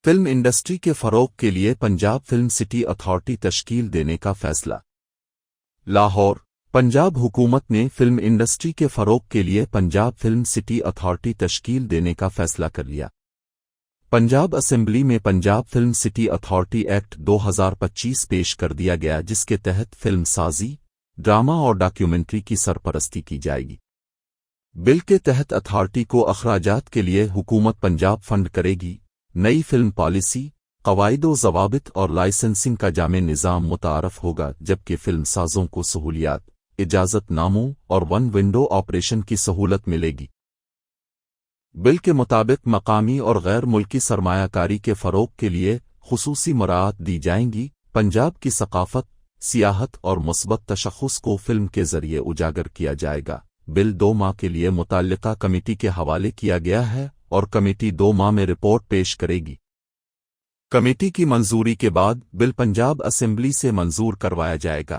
Film industry کے فروغ کے لیے پنجاب فلم سٹی اتھارٹی تشکیل دینے کا فیصلہ۔ لاہور، پنجاب حکومت نے فلم انڈسٹری کے فروغ کے لیے پنجاب فلم سٹی اتھارٹی تشکیل دینے کا فیصلہ کر لیا۔ پنجاب اسمبلی میں Punjab film city authority act 2025 پیش کر دیا گیا، جس کے تحت فلم سازی، ڈرامہ اور ڈاکیومنٹری کی سرپرستی کی جائے گی۔ بل کے تحت اتھارٹی کو اخراجات کے لیے حکومت پنجاب فنڈ کرے گی۔ نئی فلم پالیسی، قواعد و ضوابط اور لائسنسنگ کا جامع نظام متعارف ہوگا، جبکہ فلم سازوں کو سہولیات، اجازت ناموں اور ون ونڈو آپریشن کی سہولت ملے گی۔ بل کے مطابق مقامی اور غیر ملکی سرمایہ کاری کے فروغ کے لیے خصوصی مراعات دی جائیں گی۔ پنجاب کی ثقافت، سیاحت اور مثبت تشخص کو فلم کے ذریعے اجاگر کیا جائے گا۔ بل 2 ماہ کے لیے متعلقہ کمیٹی کے حوالے کیا گیا ہے اور کمیٹی 2 ماہ میں رپورٹ پیش کرے گی۔ کمیٹی کی منظوری کے بعد بل پنجاب اسمبلی سے منظور کروایا جائے گا۔